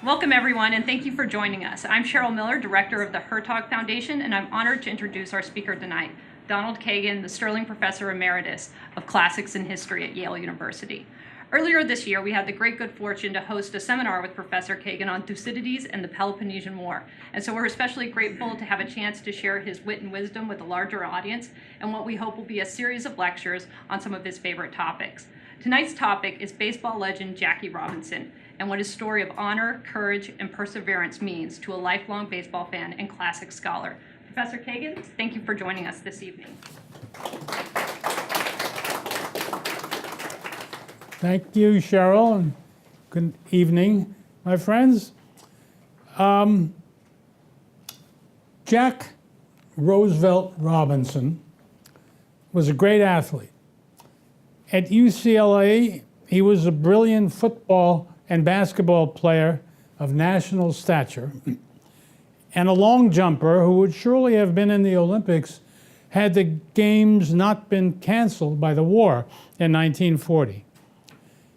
Welcome, everyone, and thank you for joining us. I'm Cheryl Miller, Director of the Hertog Foundation, and I'm honored to introduce our speaker tonight, Donald Kagan, the Sterling Professor Emeritus of Classics and History at Yale University. Earlier this year, we had the great good fortune to host a seminar with Professor Kagan on Thucydides and the Peloponnesian War. And so we're especially grateful to have a chance to share his wit and wisdom with a larger audience and what we hope will be a series of lectures on some of his favorite topics. Tonight's topic is baseball legend Jackie Robinson and what his story of honor, courage, and perseverance means to a lifelong baseball fan and classic scholar. Professor Kagan, thank you for joining us this evening. Thank you, Cheryl, and good evening, my friends. Jack Roosevelt Robinson was a great athlete. At UCLA, he was a brilliant football and basketball player of national stature, and a long jumper who would surely have been in the Olympics had the games not been canceled by the war in 1940.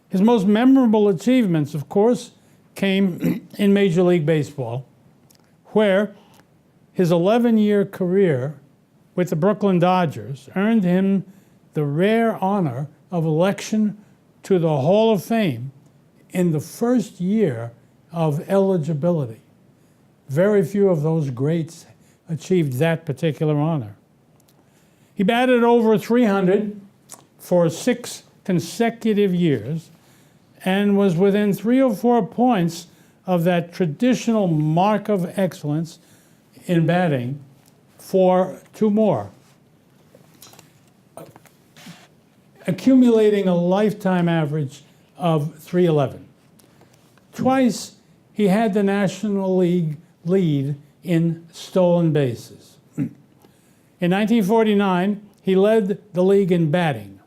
His most memorable achievements, of course, came in Major League Baseball, where his 11-year career with the Brooklyn Dodgers earned him the rare honor of election to the Hall of Fame in the first year of eligibility. Very few of those greats achieved that particular honor. He batted over 300 for 6 consecutive years and was within 3 or 4 points of that traditional mark of excellence in batting for 2 more, accumulating a lifetime average of 311. Twice he had the National League lead in stolen bases. In 1949, he led the league in batting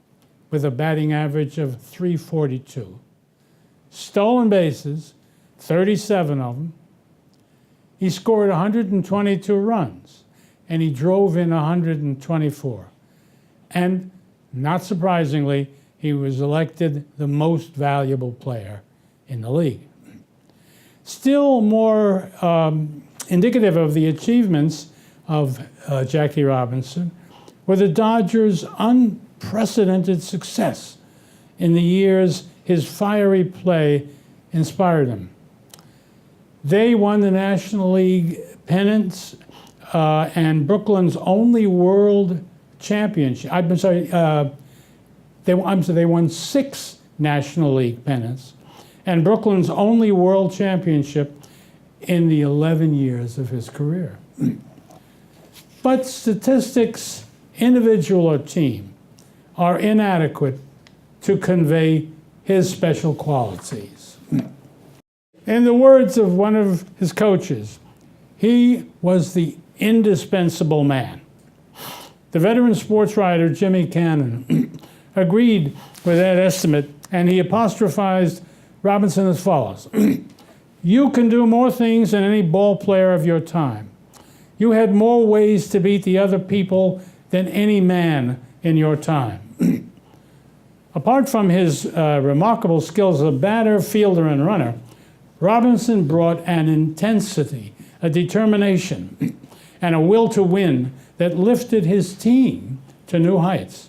with a batting average of 342. Stolen bases, 37 of them. He scored 122 runs, and he drove in 124. And not surprisingly, he was elected the most valuable player in the league. Still more indicative of the achievements of Jackie Robinson were the Dodgers' unprecedented success in the years his fiery play inspired him. They won the National League pennants and Brooklyn's only world championship. They won 6 National League pennants and Brooklyn's only world championship in the 11 years of his career. But statistics, individual or team, are inadequate to convey his special qualities. In the words of one of his coaches, he was the indispensable man. The veteran sports writer Jimmy Cannon agreed with that estimate, and he apostrophized Robinson as follows: "You can do more things than any ball player of your time. You had more ways to beat the other people than any man in your time." Apart from his remarkable skills as a batter, fielder, and runner, Robinson brought an intensity, a determination, and a will to win that lifted his team to new heights.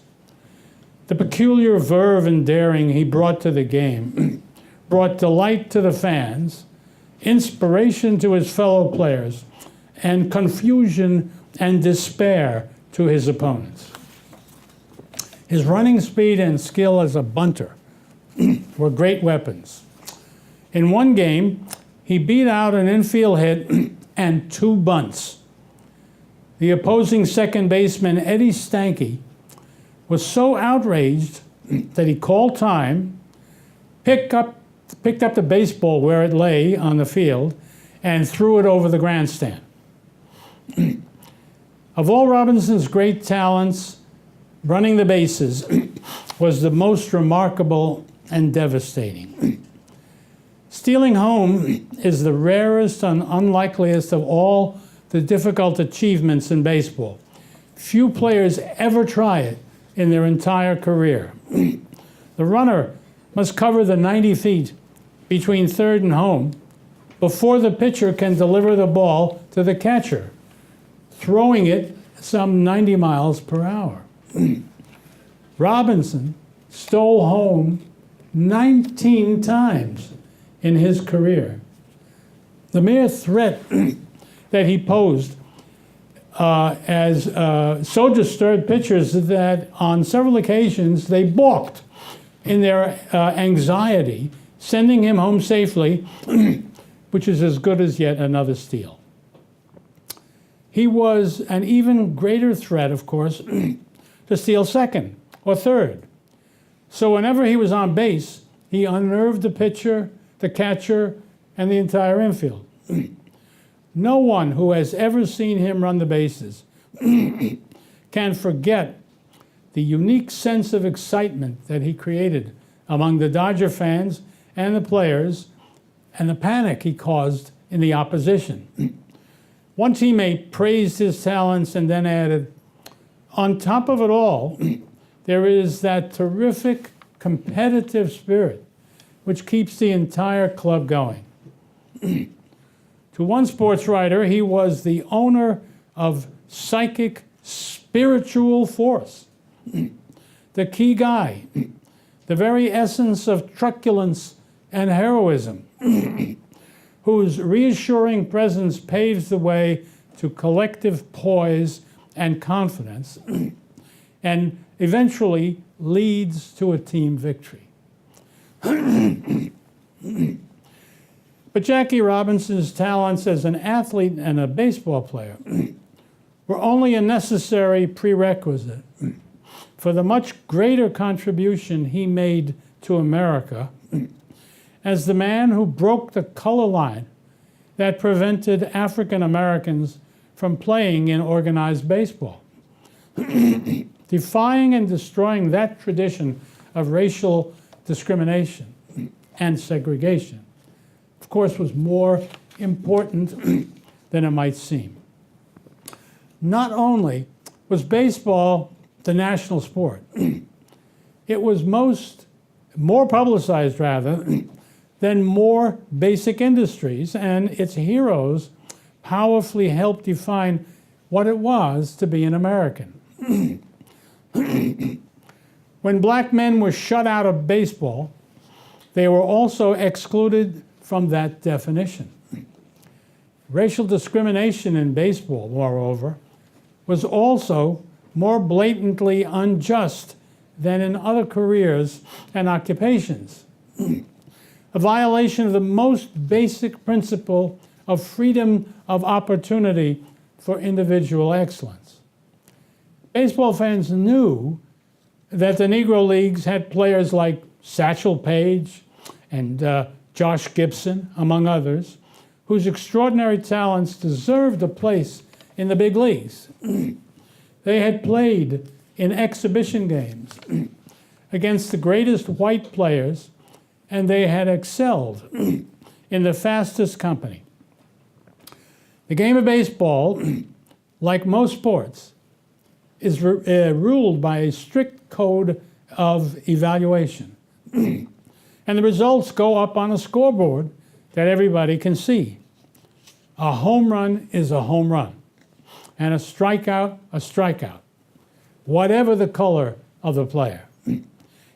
The peculiar verve and daring he brought to the game brought delight to the fans, inspiration to his fellow players, and confusion and despair to his opponents. His running speed and skill as a bunter were great weapons. In one game, he beat out an infield hit and 2 bunts. The opposing second baseman, Eddie Stanky, was so outraged that he called time, picked up the baseball where it lay on the field, and threw it over the grandstand. Of all Robinson's great talents, running the bases was the most remarkable and devastating. Stealing home is the rarest and unlikeliest of all the difficult achievements in baseball. Few players ever try it in their entire career. The runner must cover the 90 feet between third and home before the pitcher can deliver the ball to the catcher, throwing it some 90 miles per hour. Robinson stole home 19 times in his career. The mere threat that he posed so disturbed pitchers that on several occasions they balked in their anxiety, sending him home safely, which is as good as yet another steal. He was an even greater threat, of course, to steal second or third. So whenever he was on base, he unnerved the pitcher, the catcher, and the entire infield. No one who has ever seen him run the bases can forget the unique sense of excitement that he created among the Dodger fans and the players, and the panic he caused in the opposition. One teammate praised his talents and then added, on top of it all, there is that terrific competitive spirit which keeps the entire club going. To one sports writer, he was the owner of psychic spiritual force, the key guy, the very essence of truculence and heroism, whose reassuring presence paves the way to collective poise and confidence, and eventually leads to a team victory. But Jackie Robinson's talents as an athlete and a baseball player were only a necessary prerequisite for the much greater contribution he made to America as the man who broke the color line that prevented African Americans from playing in organized baseball. Defying and destroying that tradition of racial discrimination and segregation, of course, was more important than it might seem. Not only was baseball the national sport, it was more publicized than more basic industries, and its heroes powerfully helped define what it was to be an American. When black men were shut out of baseball, they were also excluded from that definition. Racial discrimination in baseball, moreover, was also more blatantly unjust than in other careers and occupations. A violation of the most basic principle of freedom of opportunity for individual excellence. Baseball fans knew that the Negro Leagues had players like Satchel Paige and Josh Gibson, among others, whose extraordinary talents deserved a place in the big leagues. They had played in exhibition games against the greatest white players, and they had excelled in the fastest company. The game of baseball, like most sports, is ruled by a strict code of evaluation. And the results go up on a scoreboard that everybody can see. A home run is a home run, and a strikeout, whatever the color of the player.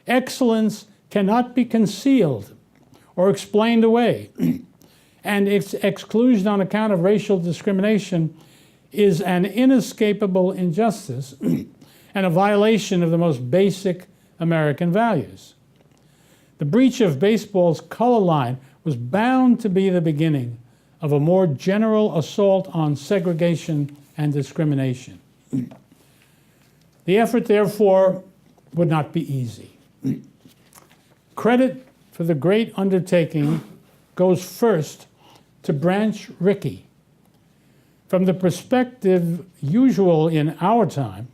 Excellence cannot be concealed or explained away, and its exclusion on account of racial discrimination is an inescapable injustice and a violation of the most basic American values. The breach of baseball's color line was bound to be the beginning of a more general assault on segregation and discrimination. The effort, therefore, would not be easy. Credit for the great undertaking goes first to Branch Rickey. From the perspective usual in our time,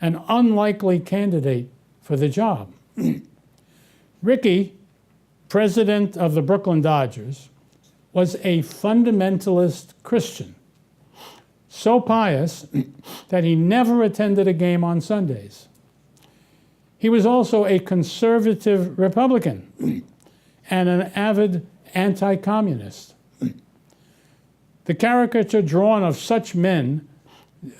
an unlikely candidate for the job. Rickey, president of the Brooklyn Dodgers, was a fundamentalist Christian, so pious that he never attended a game on Sundays. He was also a conservative Republican and an avid anti-communist. The caricature drawn of such men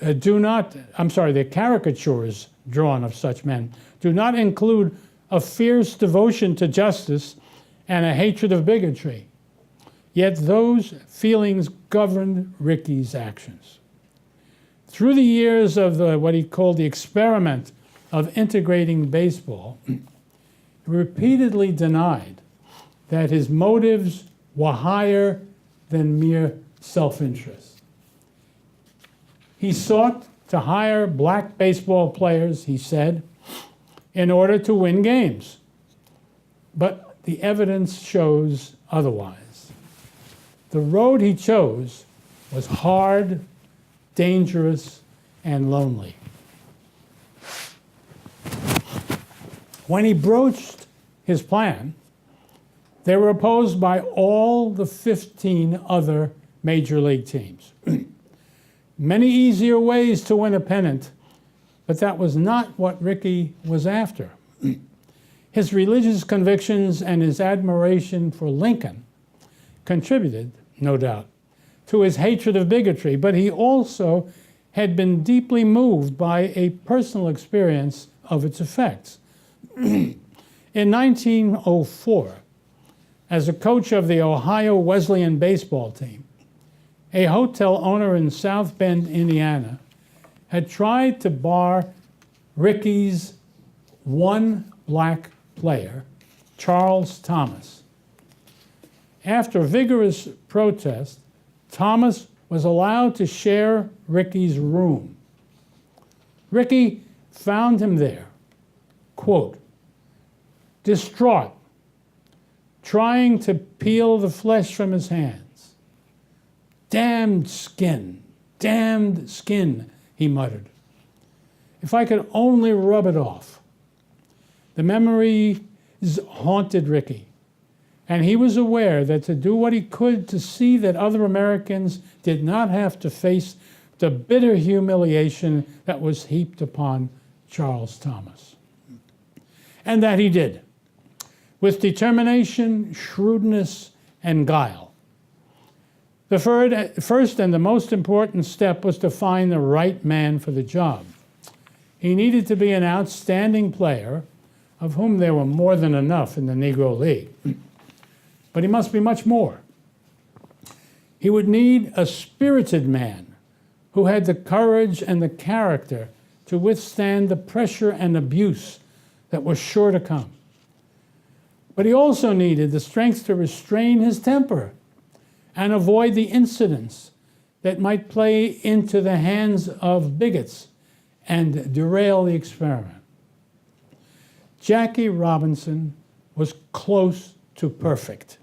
the caricatures drawn of such men do not include a fierce devotion to justice and a hatred of bigotry. Yet those feelings governed Rickey's actions. Through the years of what he called the experiment of integrating baseball, he repeatedly denied that his motives were higher than mere self-interest. He sought to hire black baseball players, he said, in order to win games. But the evidence shows otherwise. The road he chose was hard, dangerous, and lonely. When he broached his plan, they were opposed by all the 15 other major league teams. Many easier ways to win a pennant, but that was not what Rickey was after. His religious convictions and his admiration for Lincoln contributed, no doubt, to his hatred of bigotry, but he also had been deeply moved by a personal experience of its effects. In 1904, as a coach of the Ohio Wesleyan baseball team, a hotel owner in South Bend, Indiana, had tried to bar Rickey's one black player, Charles Thomas. After vigorous protest, Thomas was allowed to share Rickey's room. Rickey found him there, quote, distraught, trying to peel the flesh from his hands. Damned skin, he muttered. If I could only rub it off. The memories haunted Rickey, and he was aware that to do what he could to see that other Americans did not have to face the bitter humiliation that was heaped upon Charles Thomas. And that he did, with determination, shrewdness, and guile. The first and the most important step was to find the right man for the job. He needed to be an outstanding player, of whom there were more than enough in the Negro League. But he must be much more. He would need a spirited man who had the courage and the character to withstand the pressure and abuse that was sure to come. But he also needed the strength to restrain his temper and avoid the incidents that might play into the hands of bigots and derail the experiment. Jackie Robinson was close to perfect.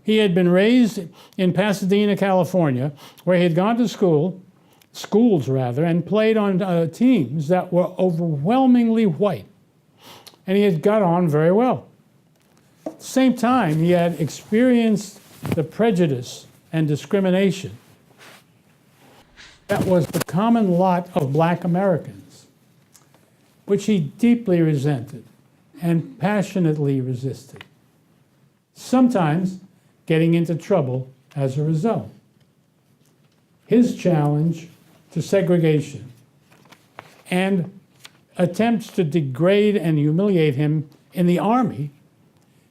He had been raised in Pasadena, California, where he had gone to schools, and played on teams that were overwhelmingly white. And he had got on very well. At the same time, he had experienced the prejudice and discrimination that was the common lot of black Americans, which he deeply resented and passionately resisted, sometimes getting into trouble as a result. His challenge to segregation and attempts to degrade and humiliate him in the Army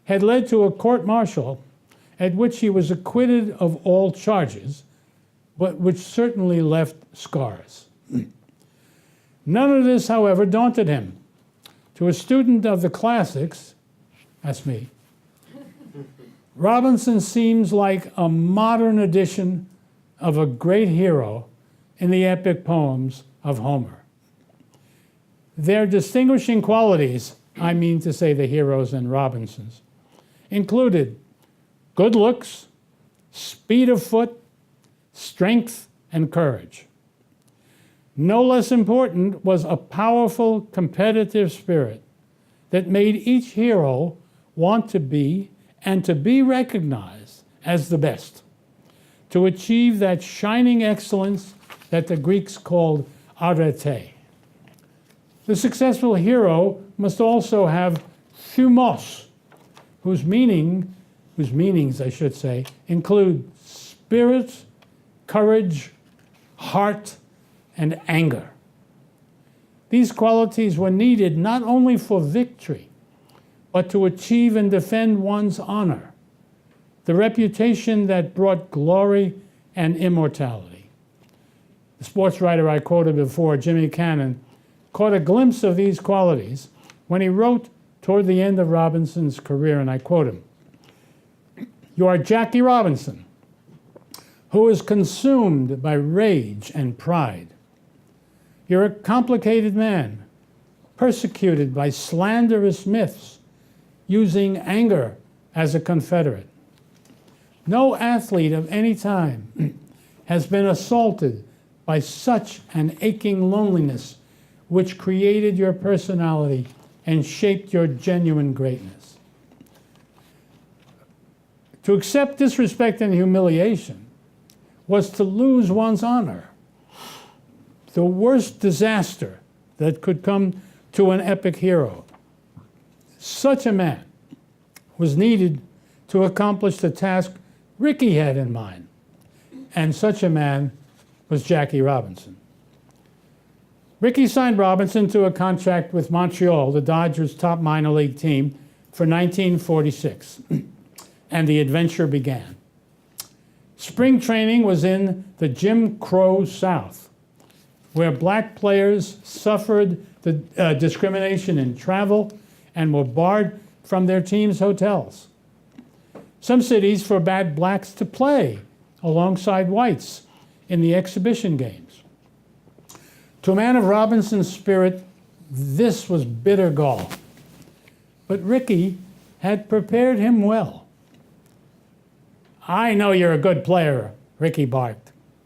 had led to a court-martial at which he was acquitted of all charges, but which certainly left scars. None of this, however, daunted him. To a student of the classics, that's me, Robinson seems like a modern edition of a great hero in the epic poems of Homer. Their distinguishing qualities, I mean to say the heroes and Robinsons, included good looks, speed of foot, strength, and courage. No less important was a powerful competitive spirit that made each hero want to be and to be recognized as the best, to achieve that shining excellence that the Greeks called arete. The successful hero must also have thumos, whose meanings, include spirit, courage, heart, and anger. These qualities were needed not only for victory, but to achieve and defend one's honor, the reputation that brought glory and immortality. The sports writer I quoted before, Jimmy Cannon, caught a glimpse of these qualities when he wrote toward the end of Robinson's career, and I quote him, "You are Jackie Robinson, who is consumed by rage and pride. You're a complicated man, persecuted by slanderous myths, using anger as a confederate. No athlete of any time has been assaulted by such an aching loneliness which created your personality and shaped your genuine greatness. To accept disrespect and humiliation was to lose one's honor, the worst disaster that could come to an epic hero. Such a man was needed to accomplish the task Rickey had in mind, and such a man was Jackie Robinson." Rickey signed Robinson to a contract with Montreal, the Dodgers' top minor league team, for 1946, and the adventure began. Spring training was in the Jim Crow South, where black players suffered the discrimination in travel and were barred from their team's hotels. Some cities forbade blacks to play alongside whites in the exhibition games. To a man of Robinson's spirit, this was bitter gall. But Rickey had prepared him well. "I know you're a good player, Rickey Bart,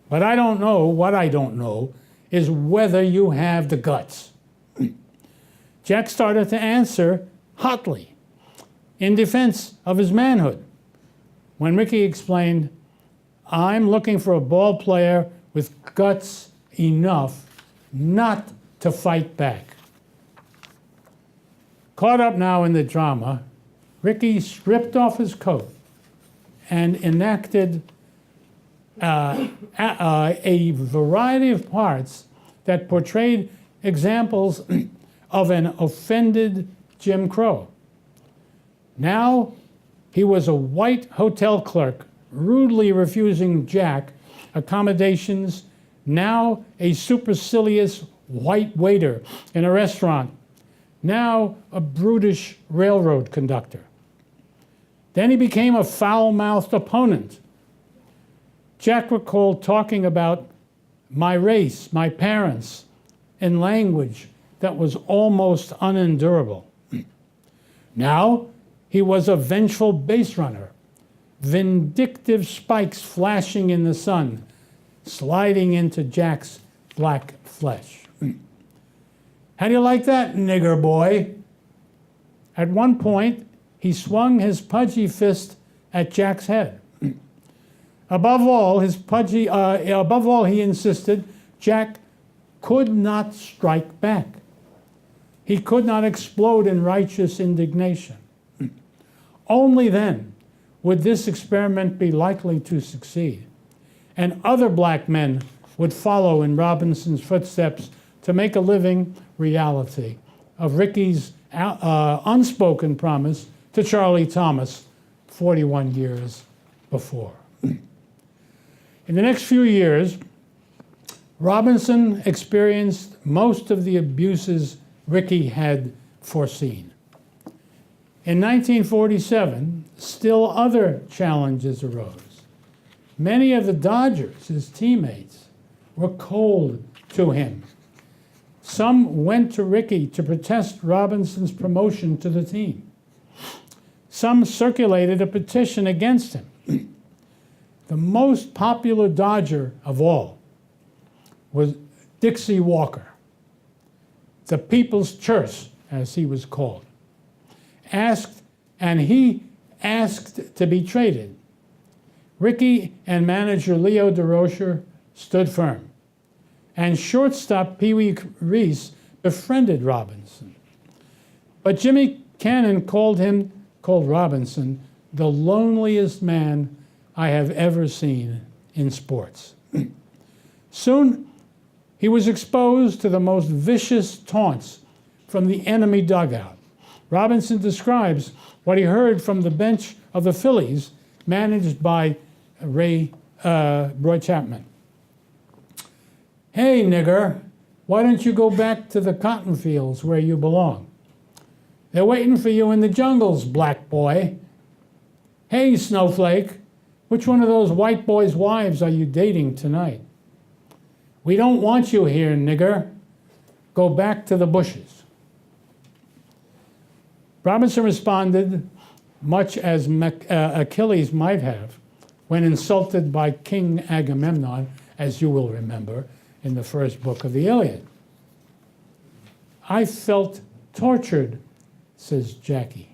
but I don't know what I don't know is whether you have the guts." Jack started to answer hotly in defense of his manhood when Rickey explained, "I'm looking for a ball player with guts enough not to fight back." Caught up now in the drama, Rickey stripped off his coat and enacted a variety of parts that portrayed examples of an offended Jim Crow. Now he was a white hotel clerk rudely refusing Jack accommodations, now a supercilious white waiter in a restaurant, now a brutish railroad conductor. Then he became a foul-mouthed opponent. Jack recalled talking about my race, my parents, in language that was almost unendurable. Now he was a vengeful base runner, vindictive spikes flashing in the sun, sliding into Jack's black flesh. "How do you like that, nigger boy?" At one point, he swung his pudgy fist at Jack's head. Above all, he insisted Jack could not strike back. He could not explode in righteous indignation. Only then would this experiment be likely to succeed, and other black men would follow in Robinson's footsteps to make a living reality of Rickey's unspoken promise to Charlie Thomas 41 years before. In the next few years, Robinson experienced most of the abuses Rickey had foreseen. In 1947, still other challenges arose. Many of the Dodgers, his teammates, were cold to him. Some went to Rickey to protest Robinson's promotion to the team. Some circulated a petition against him. The most popular Dodger of all was Dixie Walker, the People's Church, as he was called. He asked to be traded. Rickey and manager Leo DeRocher stood firm, and shortstop Pee Wee Reese befriended Robinson. But Jimmy Cannon called Robinson the loneliest man I have ever seen in sports. Soon, he was exposed to the most vicious taunts from the enemy dugout. Robinson describes what he heard from the bench of the Phillies, managed by Roy Chapman. "Hey, nigger, why don't you go back to the cotton fields where you belong? They're waiting for you in the jungles, black boy. Hey, snowflake, which one of those white boys' wives are you dating tonight? We don't want you here, nigger. Go back to the bushes." Robinson responded much as Achilles might have when insulted by King Agamemnon, as you will remember in the first book of the Iliad. "I felt tortured," says Jackie.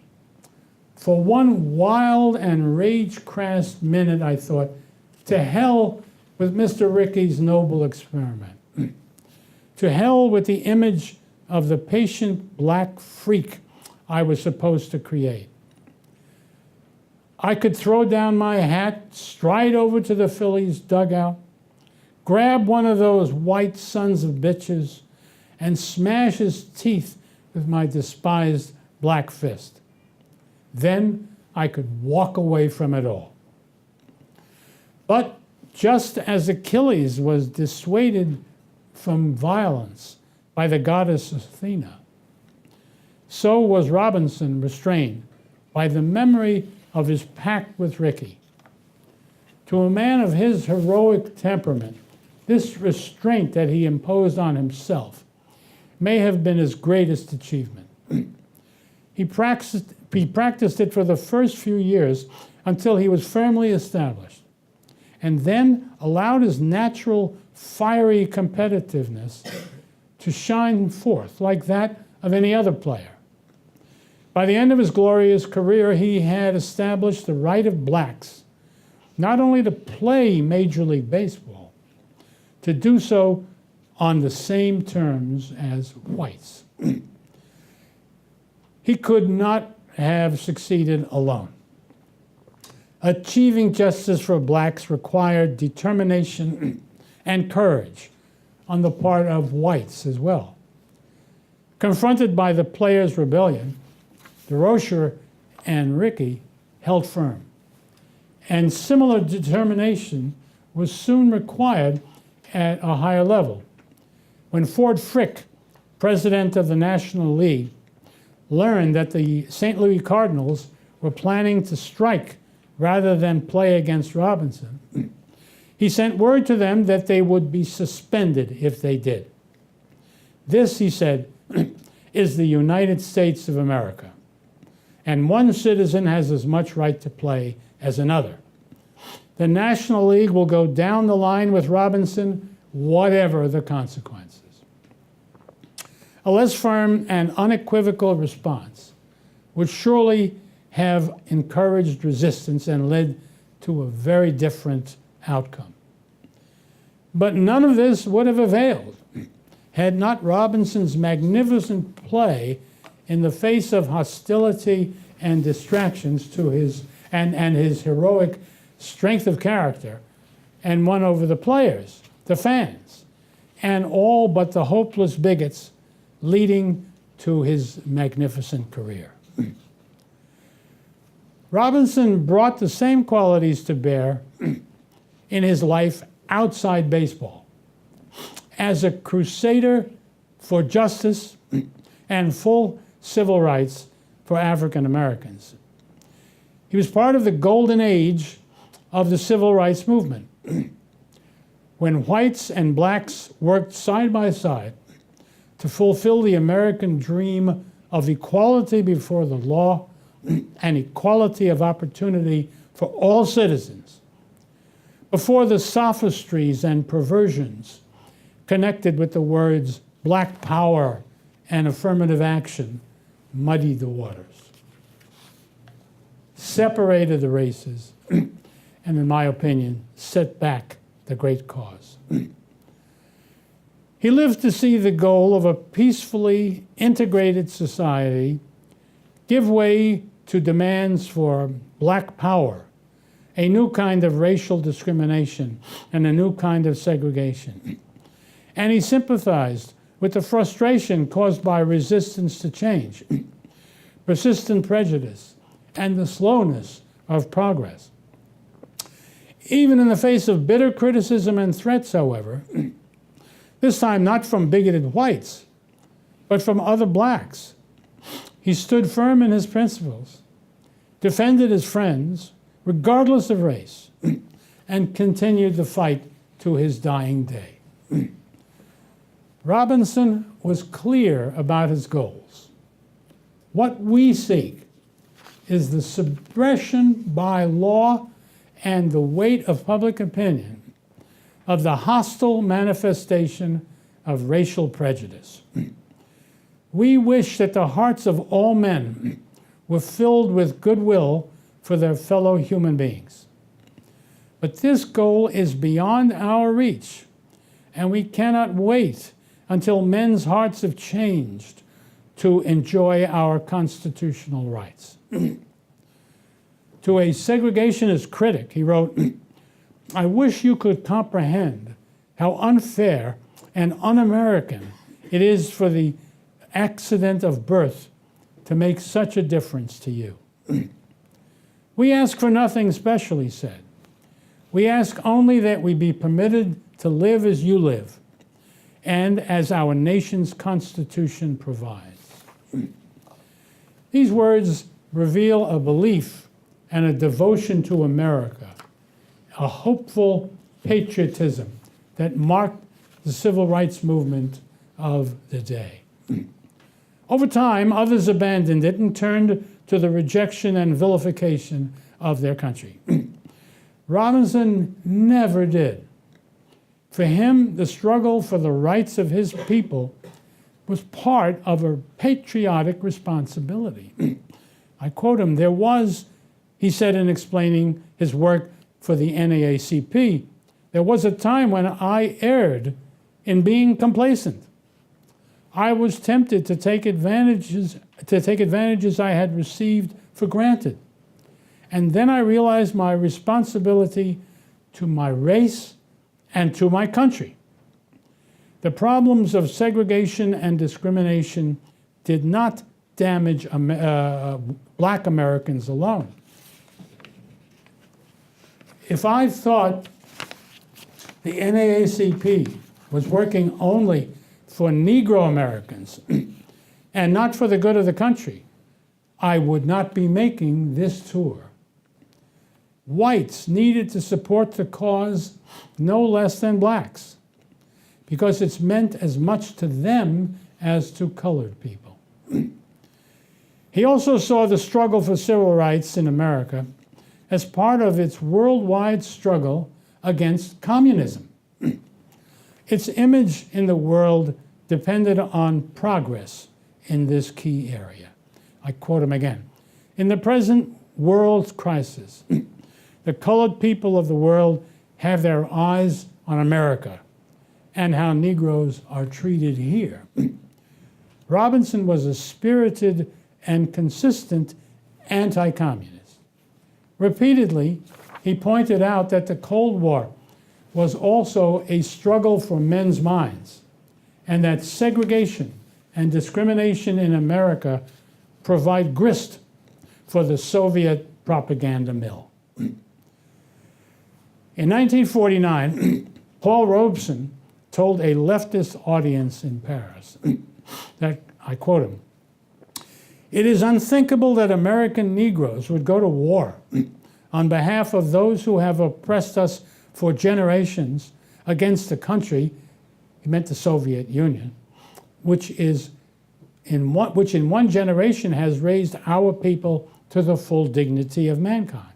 "For one wild and rage-crassed minute, I thought, to hell with Mr. Rickey's noble experiment. To hell with the image of the patient black freak I was supposed to create. I could throw down my hat, stride over to the Phillies' dugout, grab one of those white sons of bitches, and smash his teeth with my despised black fist. Then I could walk away from it all." But just as Achilles was dissuaded from violence by the goddess Athena, so was Robinson restrained by the memory of his pact with Rickey. To a man of his heroic temperament, this restraint that he imposed on himself may have been his greatest achievement. He practiced it for the first few years until he was firmly established, and then allowed his natural fiery competitiveness to shine forth like that of any other player. By the end of his glorious career, he had established the right of blacks not only to play Major League Baseball, to do so on the same terms as whites. He could not have succeeded alone. Achieving justice for blacks required determination and courage on the part of whites as well. Confronted by the players' rebellion, DeRocher and Rickey held firm, and similar determination was soon required at a higher level. When Ford Frick, president of the National League, learned that the St. Louis Cardinals were planning to strike rather than play against Robinson, he sent word to them that they would be suspended if they did. "This," he said, "is the United States of America, and one citizen has as much right to play as another. The National League will go down the line with Robinson, whatever the consequences." A less firm and unequivocal response would surely have encouraged resistance and led to a very different outcome. But none of this would have availed had not Robinson's magnificent play in the face of hostility and distractions to his heroic strength of character and won over the players, the fans, and all but the hopeless bigots, leading to his magnificent career. Robinson brought the same qualities to bear in his life outside baseball. As a crusader for justice and full civil rights for African Americans, he was part of the golden age of the civil rights movement, when whites and blacks worked side by side to fulfill the American dream of equality before the law and equality of opportunity for all citizens, before the sophistries and perversions connected with the words black power and affirmative action muddied the waters, separated the races, and in my opinion, set back the great cause. He lived to see the goal of a peacefully integrated society give way to demands for black power a new kind of racial discrimination and a new kind of segregation. And he sympathized with the frustration caused by resistance to change, persistent prejudice, and the slowness of progress. Even in the face of bitter criticism and threats, however, this time not from bigoted whites, but from other blacks, he stood firm in his principles, defended his friends, regardless of race, and continued the fight to his dying day. Robinson was clear about his goals. What we seek is the suppression by law and the weight of public opinion of the hostile manifestation of racial prejudice. We wish that the hearts of all men were filled with goodwill for their fellow human beings. But this goal is beyond our reach, and we cannot wait until men's hearts have changed to enjoy our constitutional rights. To a segregationist critic, he wrote, "I wish you could comprehend how unfair and un-American it is for the accident of birth to make such a difference to you." We ask for nothing special, he said. We ask only that we be permitted to live as you live, and as our nation's Constitution provides. These words reveal a belief and a devotion to America, a hopeful patriotism that marked the civil rights movement of the day. Over time, others abandoned it and turned to the rejection and vilification of their country. Robinson never did. For him, the struggle for the rights of his people was part of a patriotic responsibility. I quote him, "There was," he said in explaining his work for the NAACP, "there was a time when I erred in being complacent. I was tempted to take advantages I had received for granted. And then I realized my responsibility to my race and to my country. The problems of segregation and discrimination did not damage Black Americans alone. If I thought the NAACP was working only for Negro Americans and not for the good of the country, I would not be making this tour. Whites needed to support the cause no less than blacks, because it's meant as much to them as to colored people." He also saw the struggle for civil rights in America as part of its worldwide struggle against communism. Its image in the world depended on progress in this key area. I quote him again, "In the present world's crisis, the colored people of the world have their eyes on America and how Negroes are treated here." Robinson was a spirited and consistent anti-communist. Repeatedly, he pointed out that the Cold War was also a struggle for men's minds, and that segregation and discrimination in America provide grist for the Soviet propaganda mill. In 1949, Paul Robeson told a leftist audience in Paris that, I quote him, "It is unthinkable that American Negroes would go to war on behalf of those who have oppressed us for generations against a country," he meant the Soviet Union, which in one generation has raised our people to the full dignity of mankind.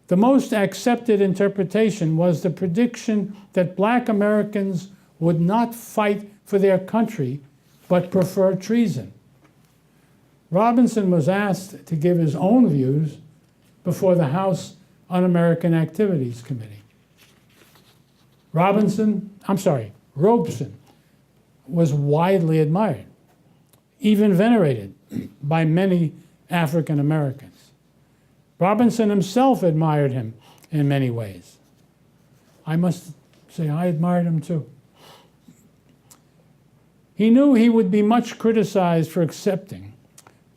The most accepted interpretation was the prediction that Black Americans would not fight for their country, but prefer treason. Robinson was asked to give his own views before the House Un-American Activities Committee. Robeson was widely admired, even venerated by many African Americans. Robinson himself admired him in many ways. I must say I admired him too. He knew he would be much criticized for accepting,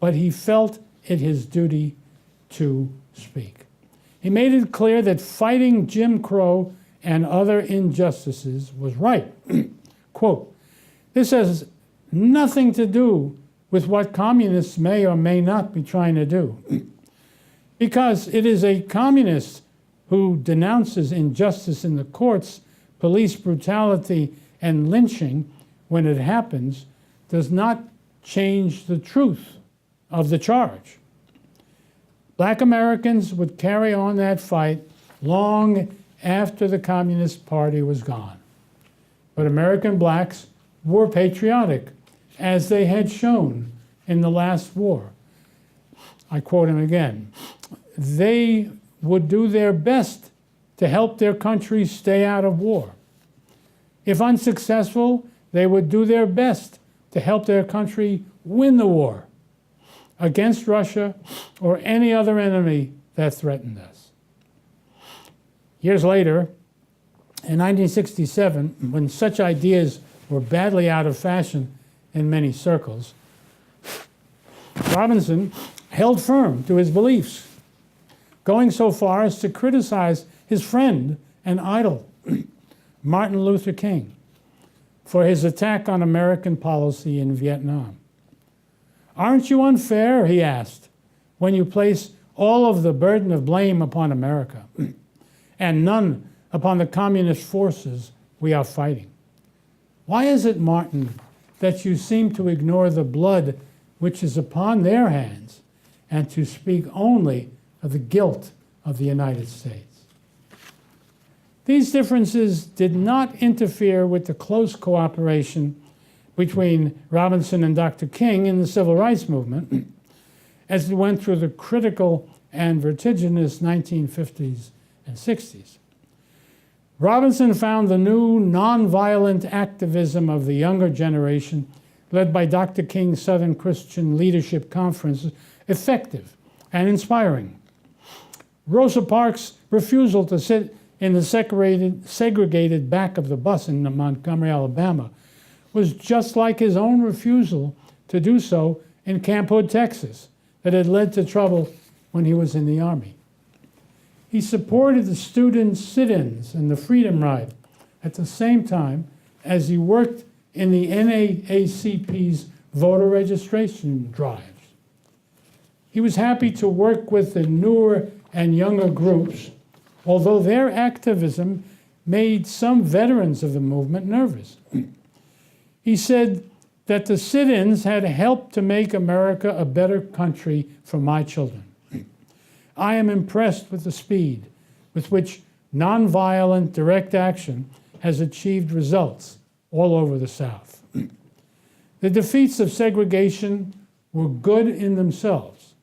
but he felt it his duty to speak. He made it clear that fighting Jim Crow and other injustices was right. Quote, "This has nothing to do with what communists may or may not be trying to do. Because it is a communist who denounces injustice in the courts, police brutality, and lynching when it happens does not change the truth of the charge. Black Americans would carry on that fight long after the Communist Party was gone. But American blacks were patriotic, as they had shown in the last war." I quote him again. "They would do their best to help their country stay out of war. If unsuccessful, they would do their best to help their country win the war against Russia or any other enemy that threatened us." Years later, in 1967, when such ideas were badly out of fashion in many circles, Robinson held firm to his beliefs, going so far as to criticize his friend and idol, Martin Luther King, for his attack on American policy in Vietnam. "Aren't you unfair," he asked, "when you place all of the burden of blame upon America and none upon the communist forces we are fighting? Why is it, Martin, that you seem to ignore the blood which is upon their hands and to speak only of the guilt of the United States?" These differences did not interfere with the close cooperation between Robinson and Dr. King in the Civil Rights Movement as it went through the critical and vertiginous 1950s and 60s. Robinson found the new nonviolent activism of the younger generation, led by Dr. King's Southern Christian Leadership Conference, effective and inspiring. Rosa Parks' refusal to sit in the segregated back of the bus in Montgomery, Alabama, was just like his own refusal to do so in Camp Hood, Texas, that had led to trouble when he was in the Army. He supported the student sit-ins and the Freedom Ride at the same time as he worked in the NAACP's voter registration drives. He was happy to work with the newer and younger groups, although their activism made some veterans of the movement nervous. He said that the sit-ins had helped to make America a better country for my children. "I am impressed with the speed with which nonviolent direct action has achieved results all over the South. The defeats of segregation were good in themselves,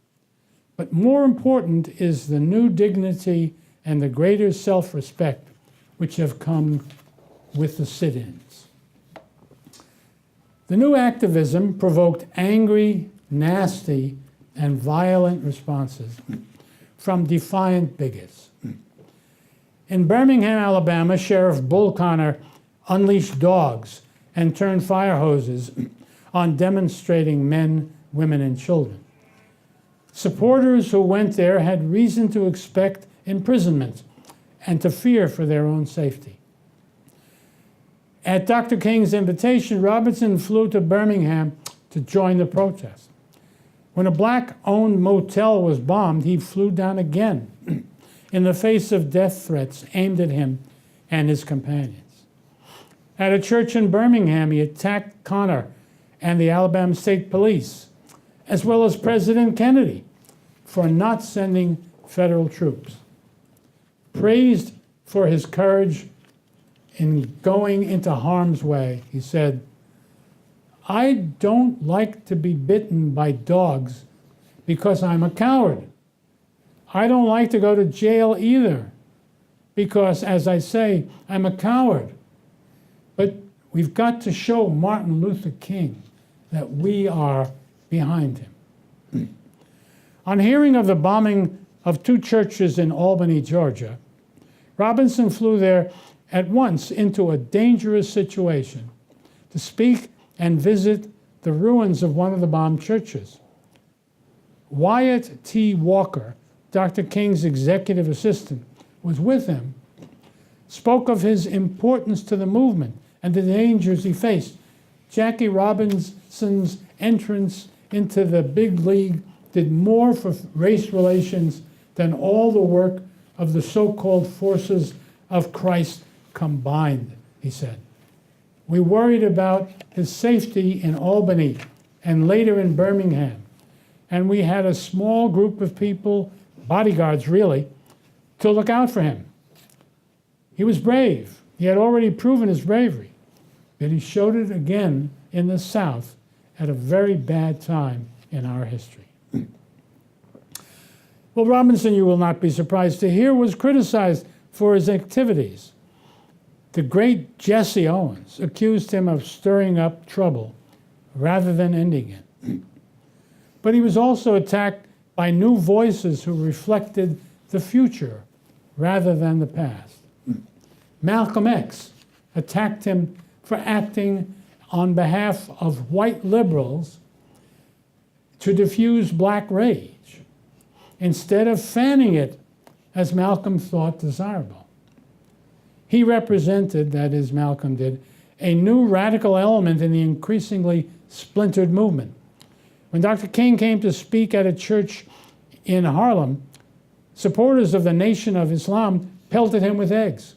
but more important is the new dignity and the greater self-respect which have come with the sit-ins." The new activism provoked angry, nasty, and violent responses from defiant bigots. In Birmingham, Alabama, Sheriff Bull Connor unleashed dogs and turned fire hoses on demonstrating men, women, and children. Supporters who went there had reason to expect imprisonment and to fear for their own safety. At Dr. King's invitation, Robinson flew to Birmingham to join the protest. When a black-owned motel was bombed, he flew down again in the face of death threats aimed at him and his companions. At a church in Birmingham, he attacked Connor and the Alabama State Police, as well as President Kennedy, for not sending federal troops. Praised for his courage in going into harm's way, he said, "I don't like to be bitten by dogs because I'm a coward. I don't like to go to jail either because, as I say, I'm a coward. But we've got to show Martin Luther King that we are behind him." On hearing of the bombing of 2 churches in Albany, Georgia, Robinson flew there at once into a dangerous situation to speak and visit the ruins of one of the bombed churches. Wyatt T. Walker, Dr. King's executive assistant, was with him, spoke of his importance to the movement and the dangers he faced. Jackie Robinson's entrance into the big league did more for race relations than all the work of the so-called forces of Christ combined, he said. We worried about his safety in Albany and later in Birmingham, and we had a small group of people, bodyguards really, to look out for him. He was brave. He had already proven his bravery, but he showed it again in the South at a very bad time in our history. Well, Robinson, you will not be surprised to hear, was criticized for his activities. The great Jesse Owens accused him of stirring up trouble rather than ending it. But he was also attacked by new voices who reflected the future rather than the past. Malcolm X attacked him for acting on behalf of white liberals to diffuse black rage, instead of fanning it as Malcolm thought desirable. He represented, that is, Malcolm did, a new radical element in the increasingly splintered movement. When Dr. King came to speak at a church in Harlem, supporters of the Nation of Islam pelted him with eggs.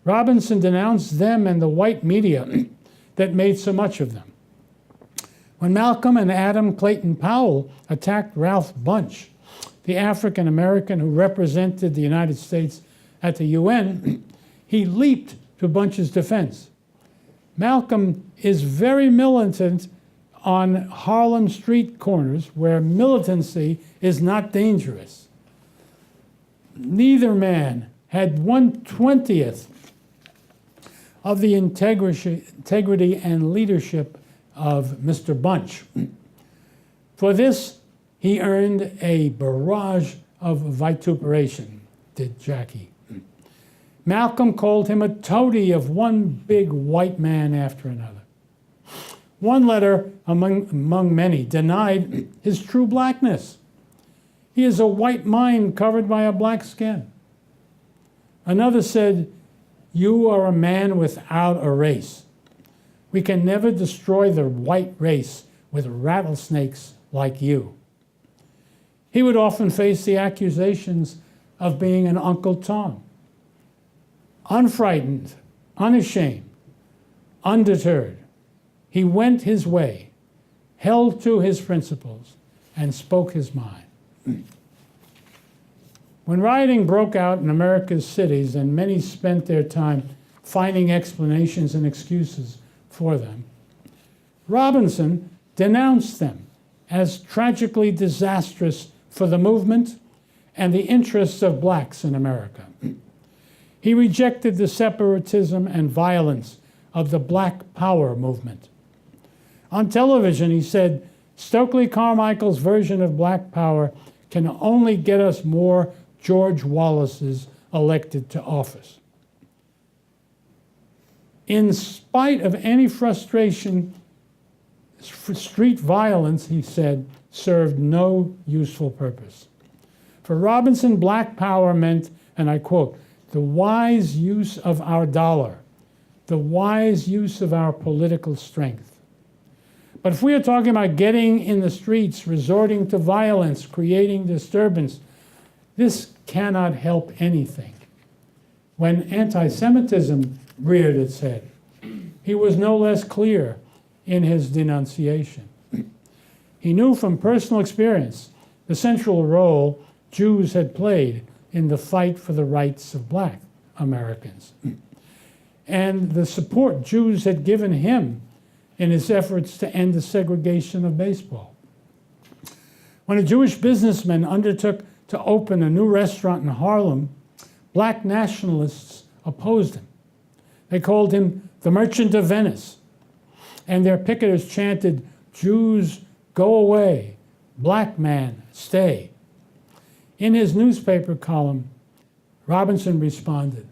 Robinson denounced them and the white media that made so much of them. When Malcolm and Adam Clayton Powell attacked Ralph Bunche, the African American who represented the United States at the UN, he leaped to Bunche's defense. Malcolm is very militant on Harlem street corners where militancy is not dangerous. Neither man had 1/20th of the integrity and leadership of Mr. Bunche. For this, he earned a barrage of vituperation, did Jackie. Malcolm called him a toady of one big white man after another. One letter, among many, denied his true blackness. He is a white mind covered by a black skin. Another said, "You are a man without a race. We can never destroy the white race with rattlesnakes like you." He would often face the accusations of being an Uncle Tom. Unfrightened, unashamed, undeterred, he went his way, held to his principles, and spoke his mind. When rioting broke out in America's cities and many spent their time finding explanations and excuses for them, Robinson denounced them as tragically disastrous for the movement and the interests of blacks in America. He rejected the separatism and violence of the Black Power movement. On television, he said, "Stokely Carmichael's version of Black Power can only get us more George Wallaces elected to office." In spite of any frustration, street violence, he said, served no useful purpose. For Robinson, Black Power meant, and I quote, "the wise use of our dollar, the wise use of our political strength." But if we are talking about getting in the streets, resorting to violence, creating disturbance, this cannot help anything. When anti-Semitism reared its head, he was no less clear in his denunciation. He knew from personal experience the central role Jews had played in the fight for the rights of black Americans, and the support Jews had given him in his efforts to end the segregation of baseball. When a Jewish businessman undertook to open a new restaurant in Harlem, black nationalists opposed him. They called him the Merchant of Venice, and their picketers chanted, "Jews, go away, black man, stay." In his newspaper column, Robinson responded,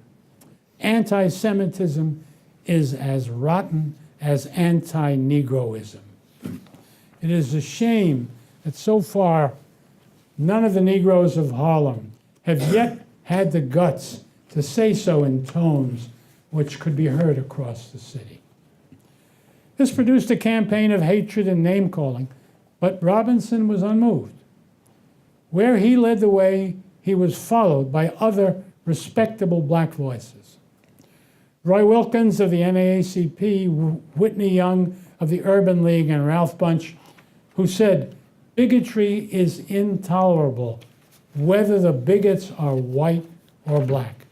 "Anti-Semitism is as rotten as anti-Negroism. It is a shame that so far none of the Negroes of Harlem have yet had the guts to say so in tones which could be heard across the city." This produced a campaign of hatred and name-calling, but Robinson was unmoved. Where he led the way, he was followed by other respectable black voices. Roy Wilkins of the NAACP, Whitney Young of the Urban League, and Ralph Bunche, who said, "Bigotry is intolerable, whether the bigots are white or black."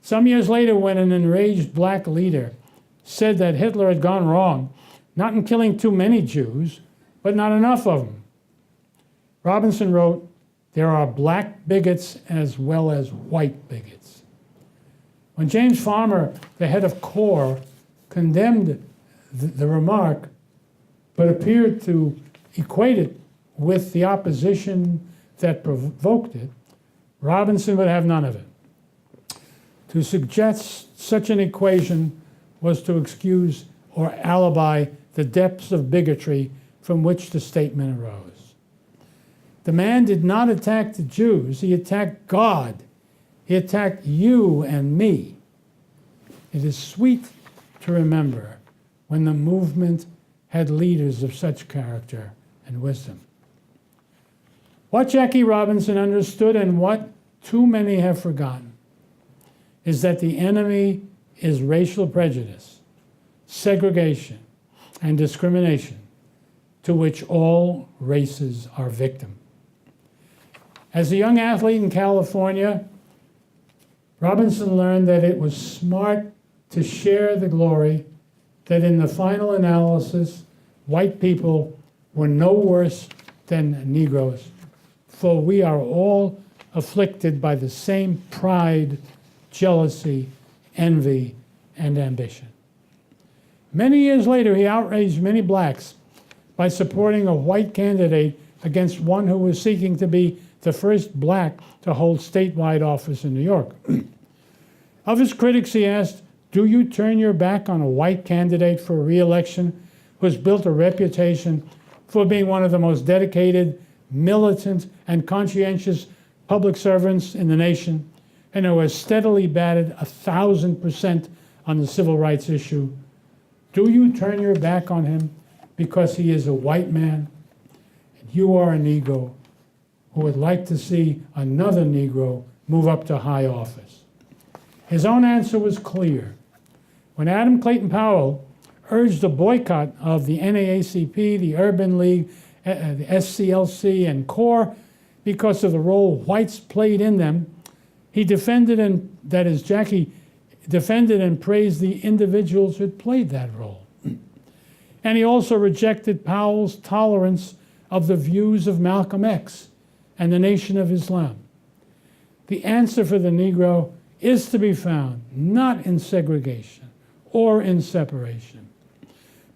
Some years later, when an enraged black leader said that Hitler had gone wrong, not in killing too many Jews, but not enough of them, Robinson wrote, "There are black bigots as well as white bigots." When James Farmer, the head of CORE, condemned the remark, but appeared to equate it with the opposition that provoked it, Robinson would have none of it. To suggest such an equation was to excuse or alibi the depths of bigotry from which the statement arose. The man did not attack the Jews, he attacked God. He attacked you and me. It is sweet to remember when the movement had leaders of such character and wisdom. What Jackie Robinson understood, and what too many have forgotten, is that the enemy is racial prejudice, segregation, and discrimination, to which all races are victim. As a young athlete in California, Robinson learned that it was smart to share the glory, that in the final analysis, white people were no worse than Negroes, for we are all afflicted by the same pride, jealousy, envy, and ambition. Many years later, he outraged many blacks by supporting a white candidate against one who was seeking to be the first black to hold statewide office in New York. Of his critics, he asked, "Do you turn your back on a white candidate for re-election who has built a reputation for being one of the most dedicated, militant, and conscientious public servants in the nation, and who has steadily batted 1,000% on the civil rights issue? Do you turn your back on him because he is a white man, and you are a Negro who would like to see another Negro move up to high office?" His own answer was clear. When Adam Clayton Powell urged a boycott of the NAACP, the Urban League, the SCLC, and CORE because of the role whites played in them, he defended Jackie defended and praised the individuals who had played that role. And he also rejected Powell's tolerance of the views of Malcolm X and the Nation of Islam. The answer for the Negro is to be found not in segregation or in separation,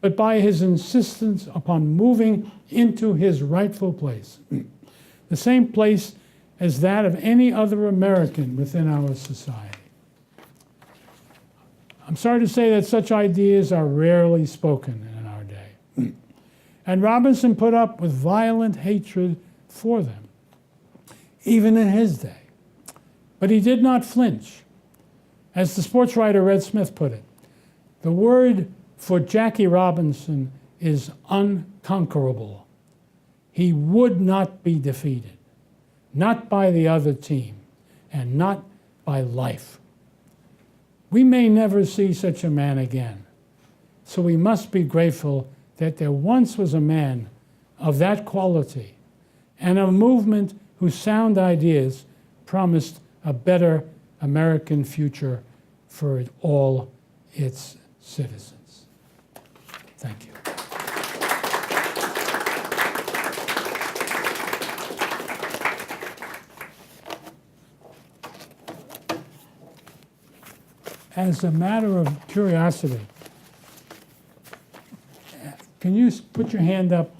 but by his insistence upon moving into his rightful place, the same place as that of any other American within our society. I'm sorry to say that such ideas are rarely spoken in our day. And Robinson put up with violent hatred for them, even in his day. But he did not flinch. As the sports writer Red Smith put it, the word for Jackie Robinson is unconquerable. He would not be defeated, not by the other team, and not by life. We may never see such a man again, so we must be grateful that there once was a man of that quality and a movement whose sound ideas promised a better American future for all its citizens. Thank you. As a matter of curiosity, can you put your hand up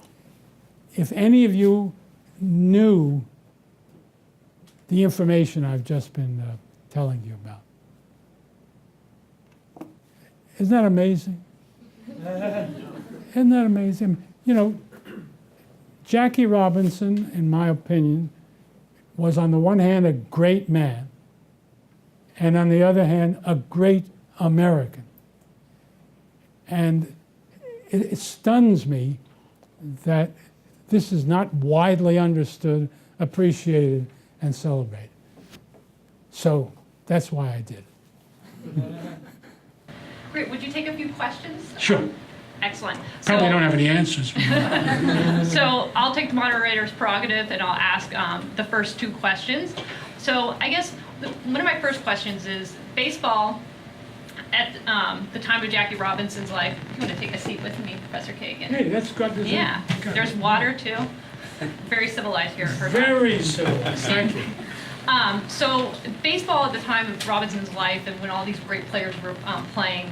if any of you knew the information I've just been telling you about. Isn't that amazing? Isn't that amazing? You know, Jackie Robinson, in my opinion, was on the one hand a great man, and on the other hand, a great American. And it stuns me that this is not widely understood, appreciated, and celebrated. So that's why I did it. Great. Would you take a few questions? Sure. Excellent. Probably don't have any answers. So I'll take the moderator's prerogative and I'll ask the first two questions. So I guess one of my first questions is baseball at the time of Jackie Robinson's life. You want to take a seat with me, Professor Kagan? Hey, that's good. Yeah. There's water too. Very civilized here. Very civilized. Thank you. So baseball at the time of Robinson's life and when all these great players were playing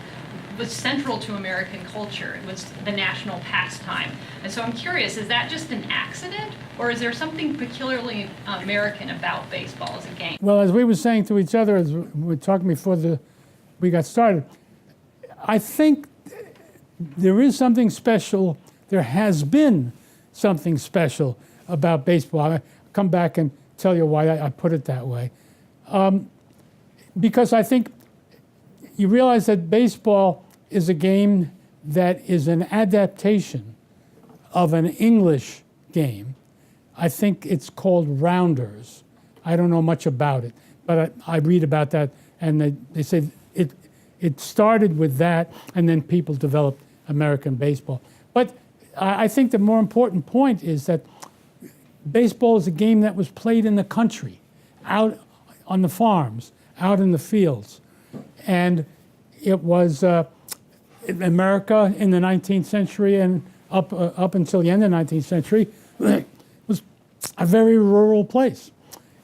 was central to American culture. It was the national pastime. And so I'm curious, is that just an accident or is there something peculiarly American about baseball as a game? Well, as we were saying to each other as we were talking before we got started, I think there is something special, there has been something special about baseball. I'll come back and tell you why I put it that way. Because I think you realize that baseball is a game that is an adaptation of an English game. I think it's called rounders. I don't know much about it, but I read about that, and they say it started with that, and then people developed American baseball. But I think the more important point is that baseball is a game that was played in the country, out on the farms, out in the fields. And it was America in the 19th century and up until the end of the 19th century was a very rural place.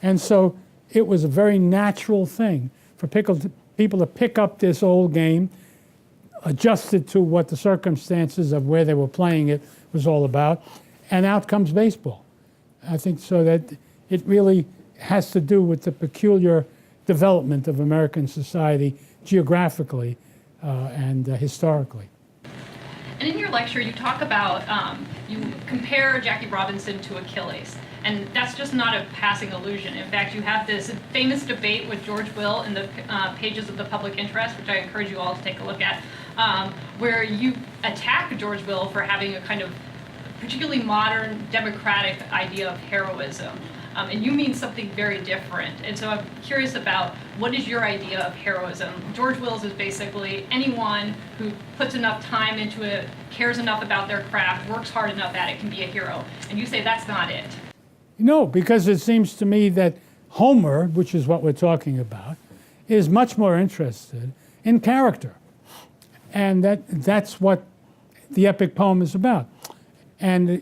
And so it was a very natural thing for people to pick up this old game, adjust it to what the circumstances of where they were playing it was all about, and out comes baseball. I think so that it really has to do with the peculiar development of American society geographically and historically. And in your lecture, you talk about, you compare Jackie Robinson to Achilles. And that's just not a passing allusion. In fact, you have this famous debate with George Will in the pages of the Public Interest, which I encourage you all to take a look at, where you attack George Will for having a kind of particularly modern democratic idea of heroism. And you mean something very different. And so I'm curious about what is your idea of heroism? George Will's is basically anyone who puts enough time into it, cares enough about their craft, works hard enough at it can be a hero. And you say that's not it. No, because it seems to me that Homer, which is what we're talking about, is much more interested in character. And that's what the epic poem is about. And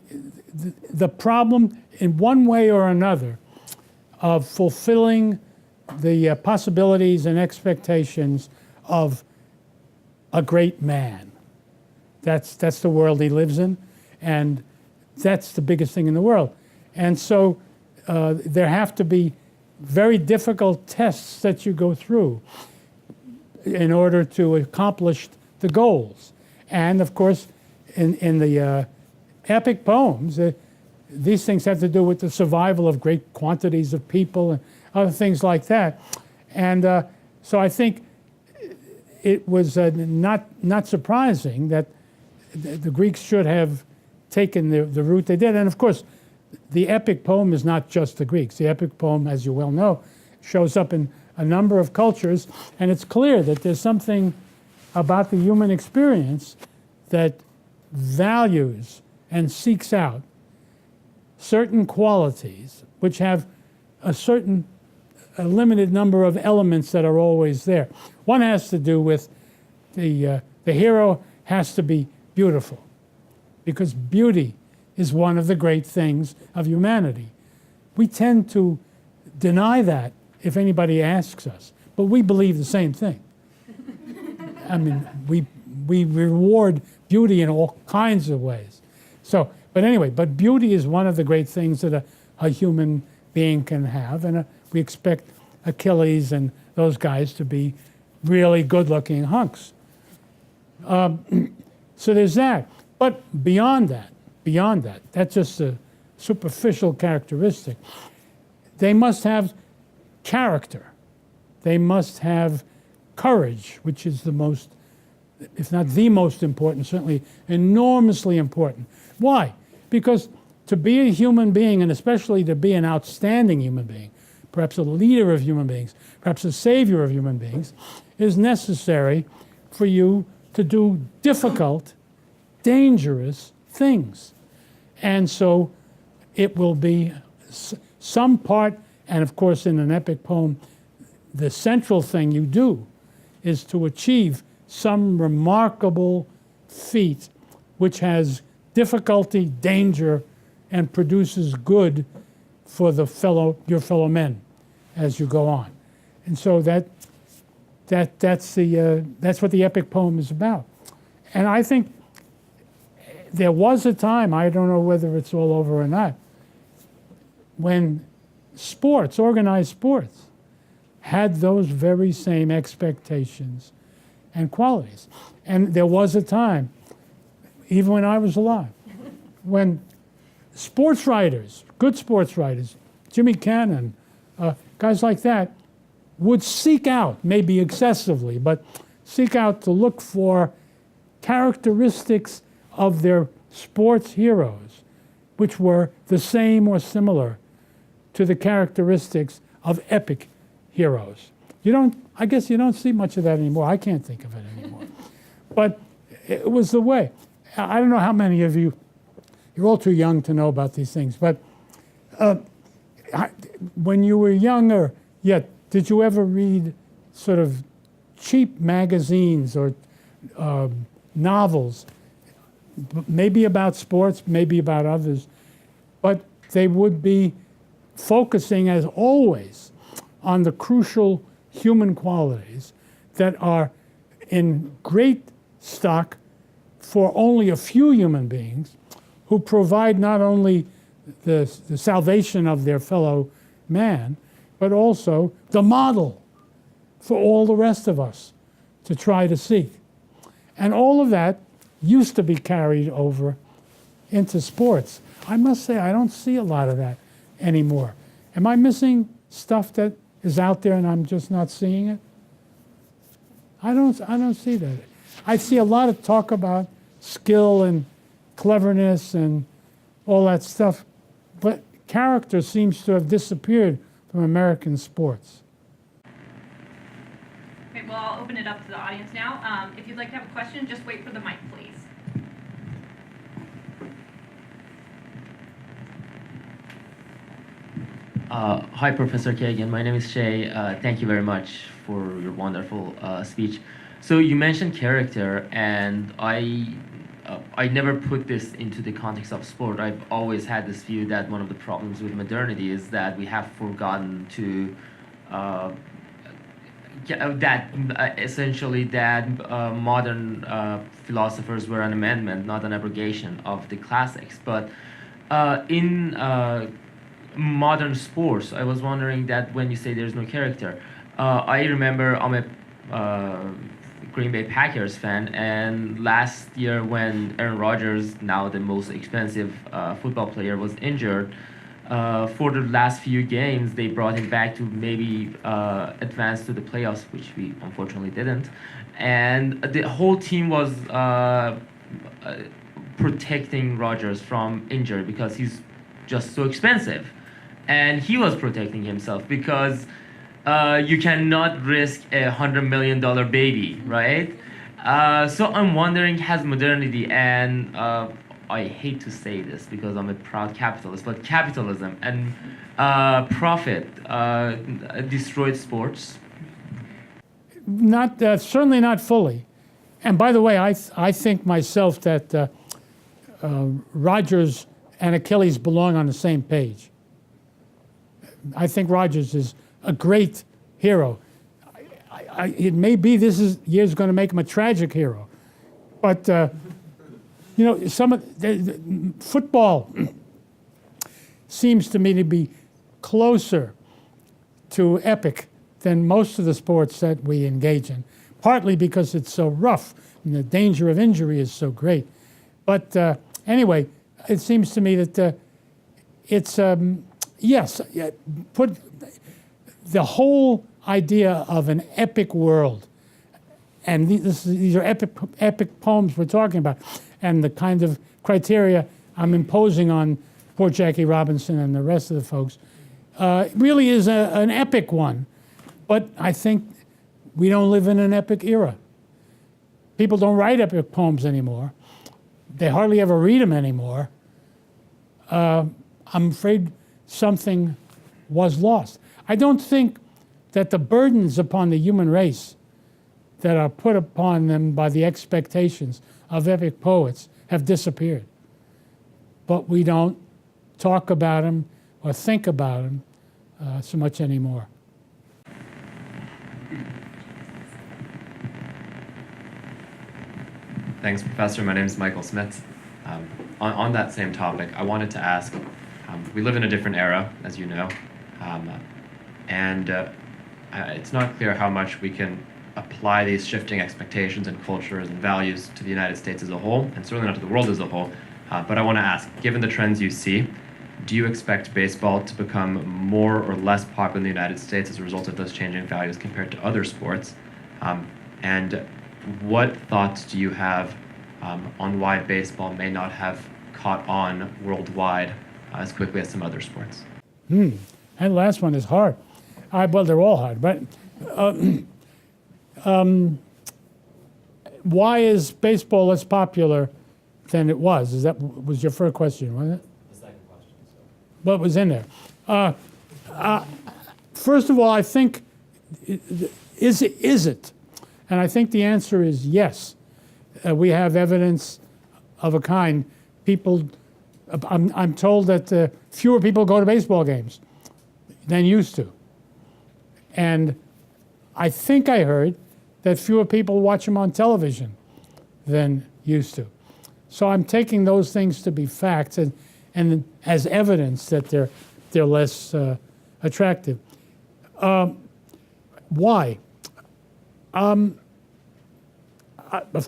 the problem, in one way or another, of fulfilling the possibilities and expectations of a great man. That's the world he lives in, and that's the biggest thing in the world. And so there have to be very difficult tests that you go through in order to accomplish the goals. And of course, in the epic poems, these things have to do with the survival of great quantities of people and other things like that. And so I think it was not surprising that the Greeks should have taken the route they did. And of course, the epic poem is not just the Greeks. The epic poem, as you well know, shows up in a number of cultures, and it's clear that there's something about the human experience that values and seeks out certain qualities which have a limited number of elements that are always there. One has to do with the hero has to be beautiful, because beauty is one of the great things of humanity. We tend to deny that if anybody asks us, but we believe the same thing. I mean, we reward beauty in all kinds of ways. So, but anyway, but beauty is one of the great things that a human being can have, and we expect Achilles and those guys to be really good-looking hunks. So there's that. But beyond that, that's just a superficial characteristic. They must have character. They must have courage, which is the most, if not the most important, certainly enormously important. Why? Because to be a human being, and especially to be an outstanding human being, perhaps a leader of human beings, perhaps a savior of human beings, is necessary for you to do difficult, dangerous things. And so it will be some part, and of course in an epic poem, the central thing you do is to achieve some remarkable feat which has difficulty, danger, and produces good for your fellow men as you go on. And so that's what the epic poem is about. And I think there was a time, I don't know whether it's all over or not, when sports, organized sports, had those very same expectations and qualities. And there was a time, even when I was alive, when sports writers, good sports writers, Jimmy Cannon, guys like that, would seek out, maybe excessively, but seek out to look for characteristics of their sports heroes, which were the same or similar to the characteristics of epic heroes. I guess you don't see much of that anymore. I can't think of it anymore. But it was the way. I don't know how many of you, you're all too young to know about these things, but when you were younger, did you ever read sort of cheap magazines or novels, maybe about sports, maybe about others, but they would be focusing, as always, on the crucial human qualities that are in great stock for only a few human beings who provide not only the salvation of their fellow man, but also the model for all the rest of us to try to seek. And all of that used to be carried over into sports. I must say, I don't see a lot of that anymore. Am I missing stuff that is out there and I'm just not seeing it? I don't see that. I see a lot of talk about skill and cleverness and all that stuff, but character seems to have disappeared from American sports. Okay, well, I'll open it up to the audience now. If you'd like to have a question, just wait for the mic, please. Hi, Professor Kagan. My name is Shay. Thank you very much for your wonderful speech. So you mentioned character, and I never put this into the context of sport. I've always had this view that one of the problems with modernity is that we have forgotten to essentially modern philosophers were an amendment, not an abrogation of the classics. But in modern sports, I was wondering that when you say there's no character, I remember I'm a Green Bay Packers fan, and last year when Aaron Rodgers, now the most expensive football player, was injured, for the last few games they brought him back to maybe advance to the playoffs, which we unfortunately didn't, and the whole team was protecting Rodgers from injury because he's just so expensive. And he was protecting himself because you cannot risk $100 million baby, right? So I'm wondering, has modernity and I hate to say this because I'm a proud capitalist, but capitalism and profit destroyed sports? Not certainly not fully. And by the way, I think myself that Rodgers and Achilles belong on the same page. I think Rodgers is a great hero. It may be this year's going to make him a tragic hero, but some of the football seems to me to be closer to epic than most of the sports that we engage in, partly because it's so rough and the danger of injury is so great. But anyway, it seems to me that it's, yes, put the whole idea of an epic world, and these are epic poems we're talking about, and the kind of criteria I'm imposing on poor Jackie Robinson and the rest of the folks, really is an epic one. But I think we don't live in an epic era. People don't write epic poems anymore. They hardly ever read them anymore. I'm afraid something was lost. I don't think that the burdens upon the human race that are put upon them by the expectations of epic poets have disappeared. But we don't talk about them or think about them so much anymore. Thanks, Professor. My name is Michael Smith. On that same topic, I wanted to ask, we live in a different era, as you know, and it's not clear how much we can apply these shifting expectations and cultures and values to the United States as a whole, and certainly not to the world as a whole. But I want to ask, given the trends you see, do you expect baseball to become more or less popular in the United States as a result of those changing values compared to other sports? And what thoughts do you have on why baseball may not have caught on worldwide as quickly as some other sports? That last one is hard. Well, they're all hard, but why is baseball less popular than it was? Was your first question, wasn't it? The second question. What was in there? First of all, I think, is it? And I think the answer is yes. We have evidence of a kind. I'm told that fewer people go to baseball games than used to. And I think I heard that fewer people watch them on television than used to. So I'm taking those things to be facts and as evidence that they're less attractive. Why? Of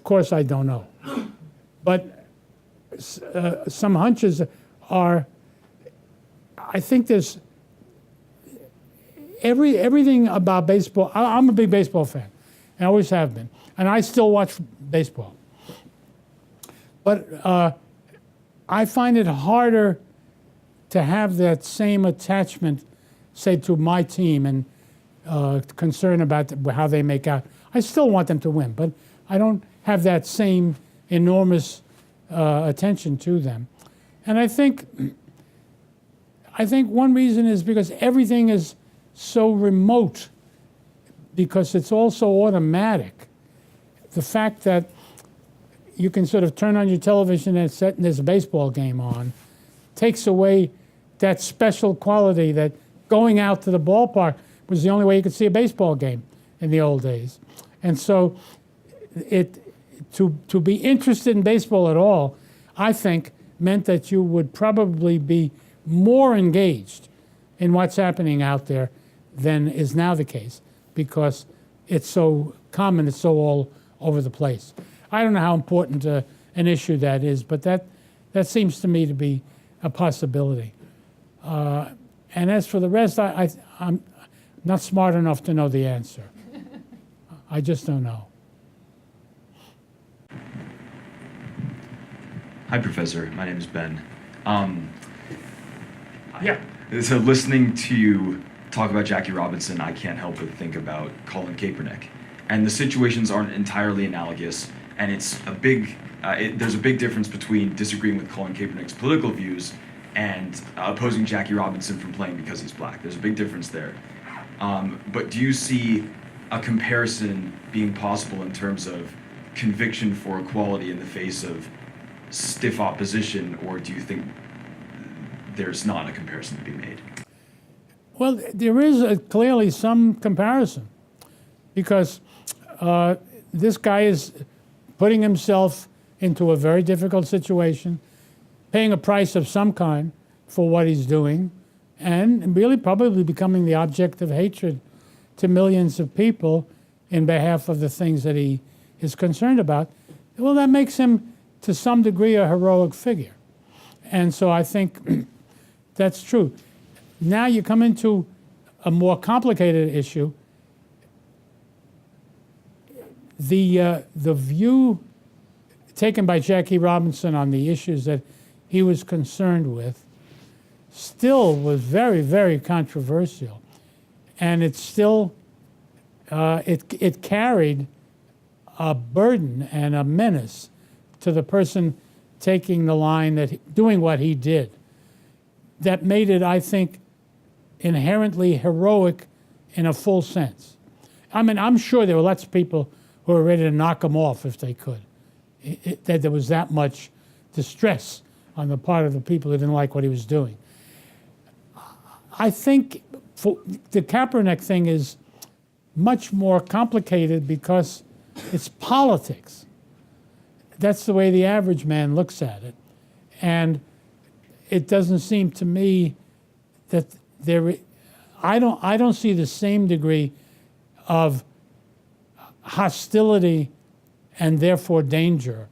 course, I don't know. But some hunches are, I think there's everything about baseball. I'm a big baseball fan, and I always have been. And I still watch baseball. But I find it harder to have that same attachment, say, to my team and concern about how they make out. I still want them to win, but I don't have that same enormous attention to them. And I think one reason is because everything is so remote, because it's all so automatic. The fact that you can sort of turn on your television and there's a baseball game on takes away that special quality that going out to the ballpark was the only way you could see a baseball game in the old days. And so to be interested in baseball at all, I think, meant that you would probably be more engaged in what's happening out there than is now the case, because it's so common, it's so all over the place. I don't know how important an issue that is, but that seems to me to be a possibility. And as for the rest, I'm not smart enough to know the answer. I just don't know. Hi, Professor. My name is Ben. Yeah. So listening to you talk about Jackie Robinson, I can't help but think about Colin Kaepernick. And the situations aren't entirely analogous, and it's a big, there's a big difference between disagreeing with Colin Kaepernick's political views and opposing Jackie Robinson from playing because he's black. There's a big difference there. But do you see a comparison being possible in terms of conviction for equality in the face of stiff opposition, or do you think there's not a comparison to be made? Well, there is clearly some comparison, because this guy is putting himself into a very difficult situation, paying a price of some kind for what he's doing, and really probably becoming the object of hatred to millions of people in behalf of the things that he is concerned about, well, that makes him, to some degree, a heroic figure. And so I think that's true. Now you come into a more complicated issue. The view taken by Jackie Robinson on the issues that he was concerned with still was very, very controversial. And it still, it carried a burden and a menace to the person taking the line, that doing what he did, that made it, I think, inherently heroic in a full sense. I mean, I'm sure there were lots of people who were ready to knock him off if they could. That there was that much distress on the part of the people who didn't like what he was doing. I think the Kaepernick thing is much more complicated because it's politics. That's the way the average man looks at it. And it doesn't seem to me that I don't see the same degree of hostility and therefore danger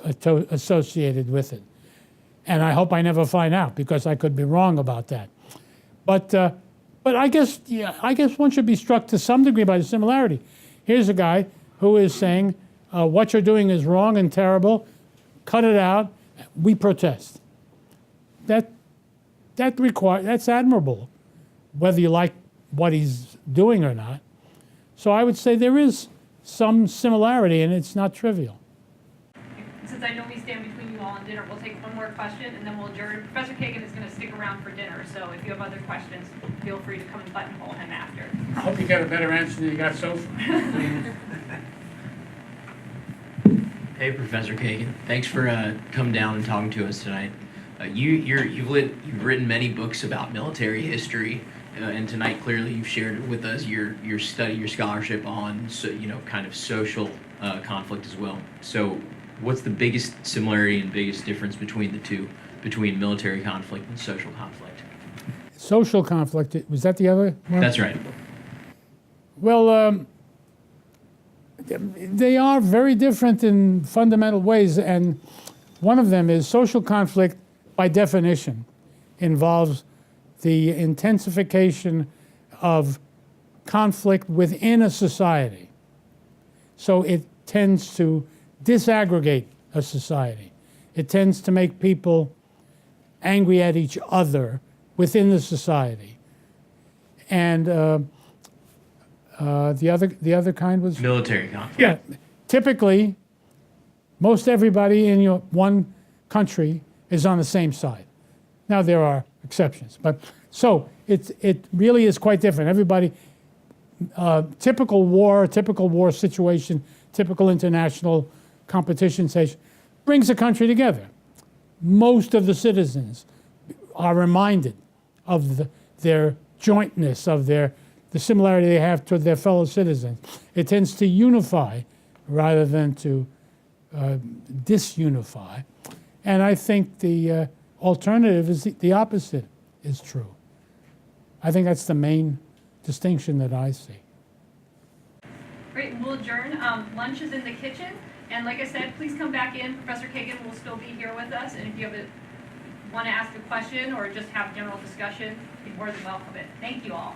associated with it. And I hope I never find out, because I could be wrong about that. But I guess one should be struck to some degree by the similarity. Here's a guy who is saying, what you're doing is wrong and terrible, cut it out, we protest. That's admirable, whether you like what he's doing or not. So I would say there is some similarity, and it's not trivial. Since I know we stand between you all and dinner, we'll take one more question and then we'll adjourn. Professor Kagan is going to stick around for dinner, so if you have other questions, feel free to come and buttonhole him after. I hope you got a better answer than you got so far. Hey, Professor Kagan. Thanks for coming down and talking to us tonight. You've written many books about military history, and tonight clearly you've shared with us your scholarship on kind of social conflict as well. So, what's the biggest similarity and biggest difference between the two, between military conflict and social conflict? Social conflict, was that the other one? That's right. Well, they are very different in fundamental ways, and one of them is social conflict, by definition, involves the intensification of conflict within a society. So it tends to disaggregate a society. It tends to make people angry at each other within the society. And the other kind was Military conflict. yeah. Typically, most everybody in one country is on the same side. Now there are exceptions, but so it really is quite different. Everybody, typical war situation, typical international competition station, brings a country together. Most of the citizens are reminded of their jointness, of the similarity they have to their fellow citizens. It tends to unify rather than to disunify. And I think the alternative is the opposite is true. I think that's the main distinction that I see. Great, we'll adjourn. Lunch is in the kitchen. And like I said, please come back in. Professor Kagan will still be here with us. And if you want to ask a question or just have general discussion, you're more than welcome. Thank you all.